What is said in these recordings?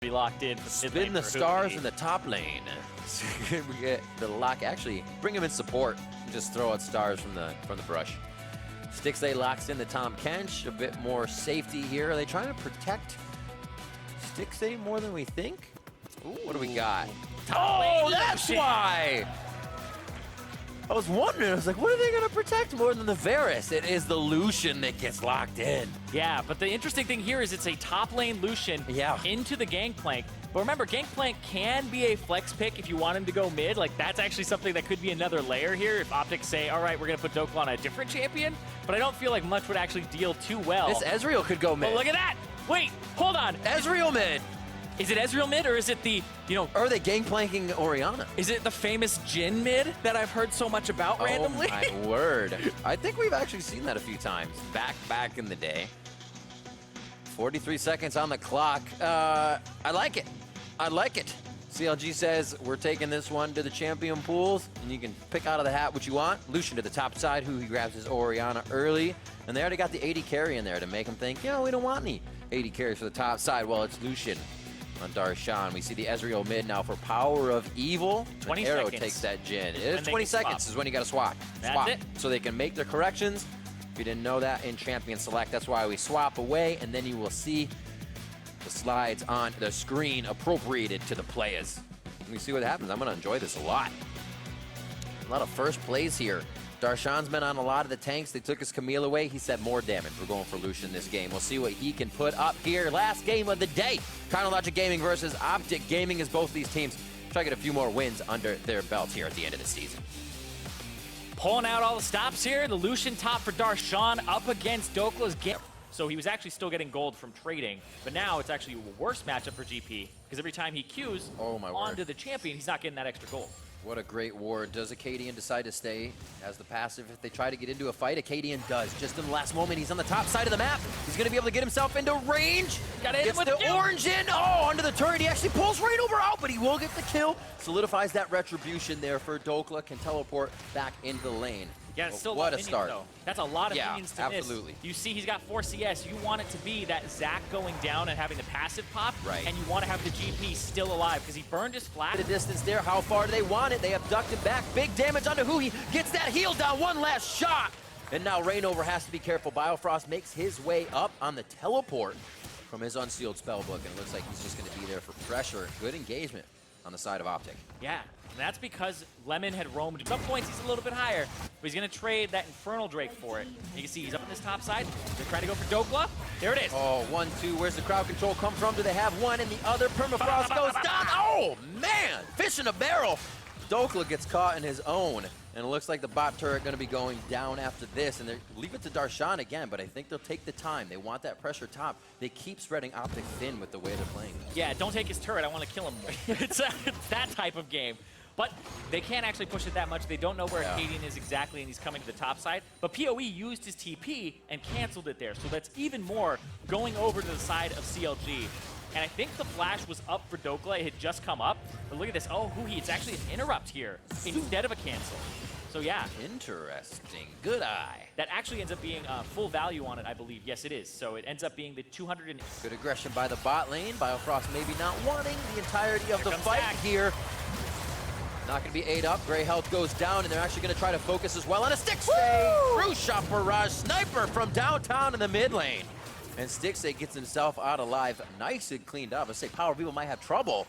Be locked in. Spin the stars in the top lane. So we get the lock. Actually, bring him in support. Just throw out stars from the brush. Stixay locks in the Tom Kench. A bit more safety here. Are they trying to protect Stixay more than we think? Ooh, what do we got? Oh, that's why! I was wondering, I was like, what are they going to protect more than the Varus? It is the Lucian that gets locked in. Yeah, but the interesting thing here is it's a top lane Lucian into the Gangplank. But remember, Gangplank can be a flex pick if you want him to go mid. Like, that's actually something that could be another layer here if Optics say, all right, we're going to put Dokla on a different champion. But I don't feel like much would actually deal too well. This Ezreal could go mid. But look at that! Wait, hold on. Ezreal mid! Is it Ezreal mid, or is it the, Or are they gangplanking Orianna? Is it the famous Jhin mid that I've heard so much about randomly? Oh my word. I think we've actually seen that a few times back in the day. 43 seconds on the clock. I like it. I like it. CLG says we're taking this one to the champion pools, and you can pick out of the hat what you want. Lucian to the top side, who he grabs his Orianna early. And they already got the 80 carry in there to make him think, we don't want any 80 carries for the top side. Well, it's Lucian on Darshan. We see the Ezreal mid now for Power of Evil. 20 Arrow seconds. takes that Jhin. It is 20 seconds is when you got to swap. That's it. So they can make their corrections. If you didn't know that in Champion Select, that's why we swap away, and then you will see the slides on the screen appropriated to the players. Let me see what happens. I'm going to enjoy this a lot. A lot of first plays here. Darshan's been on a lot of the tanks. They took his Camille away. He said more damage. We're going for Lucian this game. We'll see what he can put up here. Last game of the day. Chronologic Gaming versus Optic Gaming, as both these teams try to get a few more wins under their belts here at the end of the season. Pulling out all the stops here. The Lucian top for Darshan up against Dokla's game. So he was actually still getting gold from trading, but now it's actually a worse matchup for GP, because every time he Qs onto the champion, he's not getting that extra gold. What a great ward. Does Acadian decide to stay as the passive if they try to get into a fight? Acadian does. Just in the last moment, he's on the top side of the map. He's going to be able to get himself into range. Gets the orange in. Oh, under the turret. He actually pulls right over out, but he will get the kill. Solidifies that retribution there for Dokla. Can teleport back into the lane. Yeah, it's still what a minions, start. Though. That's a lot of minions to absolutely. miss. You see he's got 4 CS. You want it to be that Zac going down and having the passive pop, and you want to have the GP still alive because he burned his flat. The distance there, how far do they want it? They abduct him back. Big damage onto Hui. Gets that heal down, one last shot. And now Rainover has to be careful. Biofrost makes his way up on the teleport from his unsealed spellbook, and it looks like he's just going to be there for pressure. Good engagement on the side of Optic. Yeah, and that's because Lemon had roamed. At some points, he's a little bit higher, but he's going to trade that Infernal Drake for it. You can see he's up on this top side. They're trying to go for Dokla. There it is. Oh, 1-2. Where's the crowd control come from? Do they have one? And the other permafrost goes down. Oh, man. Fish in a barrel. Dokla gets caught in his own. And it looks like the bot turret going to be going down after this. And they leave it to Darshan again, but I think they'll take the time. They want that pressure top. They keep spreading Optic thin with the way they're playing. Yeah, don't take his turret. I want to kill him. It's that type of game. But they can't actually push it that much. They don't know where Acadian is exactly, and he's coming to the top side. But POE used his TP and canceled it there. So that's even more going over to the side of CLG. And I think the flash was up for Dokla. It had just come up. But look at this. Oh, Hui, it's actually an interrupt here instead of a cancel. So yeah. Interesting. Good eye. That actually ends up being full value on it, I believe. Yes, it is. So it ends up being the 200. Good aggression by the bot lane. Biofrost maybe not wanting the entirety of the fight here. Not going to be 8 up. Gray health goes down, and they're actually going to try to focus as well on a Stixay. True shot barrage. Sniper from downtown in the mid lane. And Stixay gets himself out alive. Nice and cleaned up. I say Power of Evil might have trouble.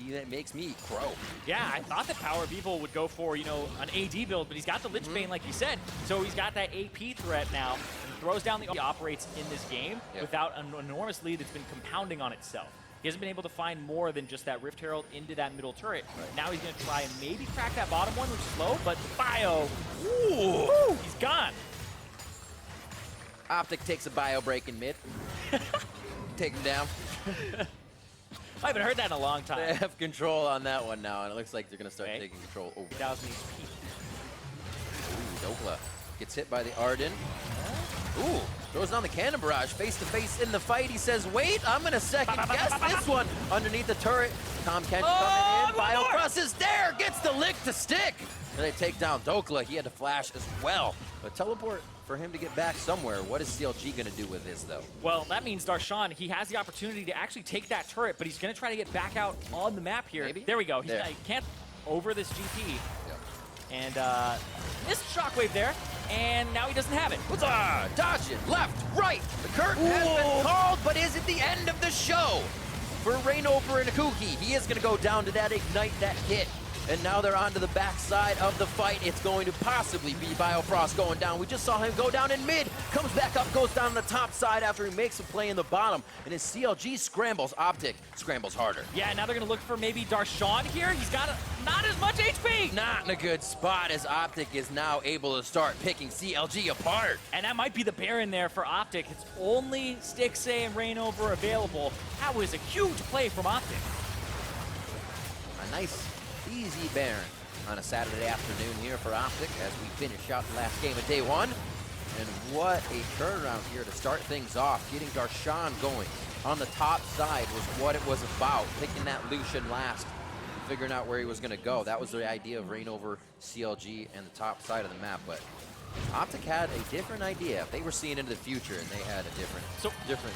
That makes me crow. Yeah, I thought that Power of Evil would go for, an AD build, but he's got the Lich Bane, like you said. So he's got that AP threat now. He throws down he operates in this game without an enormous lead that's been compounding on itself. He hasn't been able to find more than just that Rift Herald into that middle turret. Now he's going to try and maybe crack that bottom one, which is low, but Bio, he's gone. Optic takes a bio break in mid. Take him down. I haven't heard that in a long time. They have control on that one now, and it looks like they're going to start taking control over. 3,000 HP. Ooh, Dokla gets hit by the Arden. Ooh, throws down the cannon barrage. Face to face in the fight. He says, wait, I'm going to second guess this one. Underneath the turret, Tom Kench coming in. Biocross is there, gets the lick to stick. And they take down Dokla. He had to flash as well. But teleport for him to get back somewhere. What is CLG going to do with this, though? Well, that means Darshan, he has the opportunity to actually take that turret, but he's going to try to get back out on the map here. Maybe? There we go. He There. can't over this GP. Yep. And missed Shockwave there, and now he doesn't have it. Dodge it, left, right. The curtain has been called, but is it the end of the show? For Rainover and Kuki, he is going to go down to that ignite, that hit. And now they're onto the backside of the fight. It's going to possibly be Biofrost going down. We just saw him go down in mid, comes back up, goes down on the top side after he makes a play in the bottom. And his CLG scrambles, Optic scrambles harder. Yeah, now they're going to look for maybe Darshan here. He's got not as much HP. Not in a good spot as Optic is now able to start picking CLG apart. And that might be the Baron there for Optic. It's only Stixxay and Rainover available. That was a huge play from Optic. A nice easy Baron on a Saturday afternoon here for Optic as we finish out the last game of day one. And what a turnaround here to start things off. Getting Darshan going on the top side was what it was about. Picking that Lucian last, figuring out where he was going to go. That was the idea of Rainover, CLG, and the top side of the map. But Optic had a different idea. They were seeing into the future, and they had a different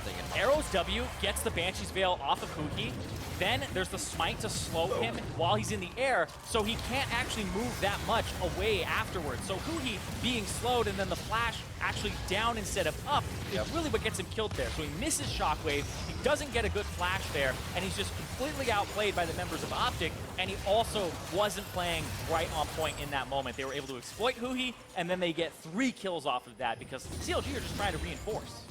thing in mind. Arrow's W gets the Banshee's Veil off of Kuki. Then there's the smite to slow him while he's in the air, so he can't actually move that much away afterwards. So Huhi being slowed and then the flash actually down instead of up is really what gets him killed there. So he misses Shockwave, he doesn't get a good flash there, and he's just completely outplayed by the members of Optic, and he also wasn't playing right on point in that moment. They were able to exploit Huhi, and then they get 3 kills off of that because CLG are just trying to reinforce.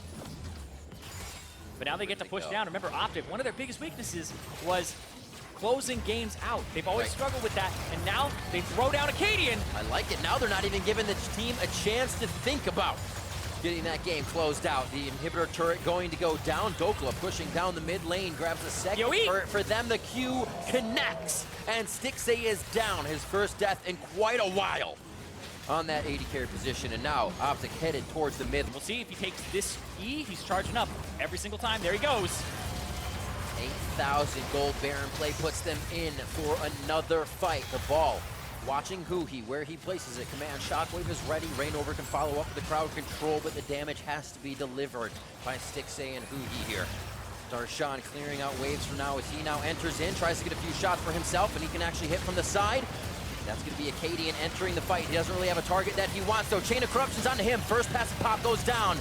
But now they get to push down. Remember, Optic, one of their biggest weaknesses was closing games out. They've always struggled with that, and now they throw down Acadian. I like it. Now they're not even giving the team a chance to think about getting that game closed out. The inhibitor turret going to go down. Dokla pushing down the mid lane, grabs a second turret for them. The Q connects, and Stixxay is down. His first death in quite a while on that 80 carry position, and now Optic headed towards the mid. We'll see if he takes this E. He's charging up every single time. There he goes. 8,000 gold Baron play puts them in for another fight. The ball watching Huhi, where he places it. Command Shockwave is ready. Rainover can follow up with the crowd control, but the damage has to be delivered by Stixxay and Huhi here. Darshan clearing out waves for now as he now enters in, tries to get a few shots for himself, and he can actually hit from the side. That's going to be Acadian entering the fight. He doesn't really have a target that he wants, so Chain of Corruption's onto him. First passive pop goes down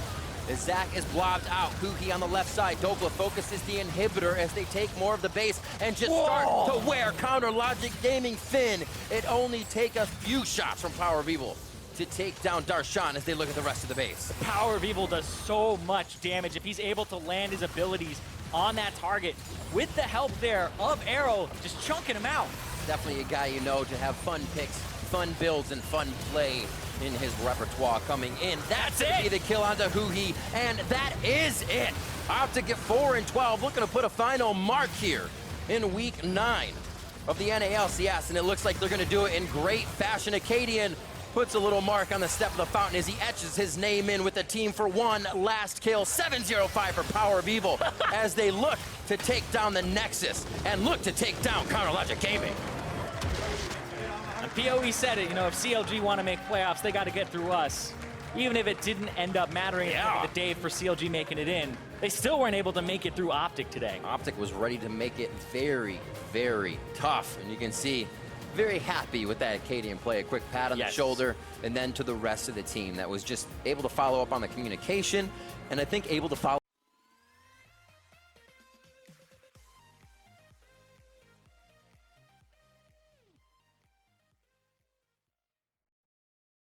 as Zach is blobbed out. Huhi on the left side. Dokla focuses the inhibitor as they take more of the base and just start to wear Counter Logic Gaming thin. It only take a few shots from Power of Evil to take down Darshan as they look at the rest of the base. Power of Evil does so much damage if he's able to land his abilities on that target with the help there of Arrow, just chunking him out. Definitely a guy you know to have fun picks, fun builds, and fun play in his repertoire coming in. That's it! Be the kill onto Huhi, and that is it! Optic at 4-12, looking to put a final mark here in week 9 of the NALCS, and it looks like they're going to do it in great fashion. Acadian puts a little mark on the step of the fountain as he etches his name in with the team for one last kill. 7-0-5 for Power of Evil as they look to take down the Nexus and look to take down Counter Logic Gaming. And POE said it, you know, if CLG want to make playoffs, they got to get through us. Even if it didn't end up mattering at the end of the day for CLG making it in, they still weren't able to make it through Optic today. Optic was ready to make it very, very tough, and you can see very happy with that Acadian play. A quick pat on the shoulder, and then to the rest of the team that was just able to follow up on the communication, and I think able to follow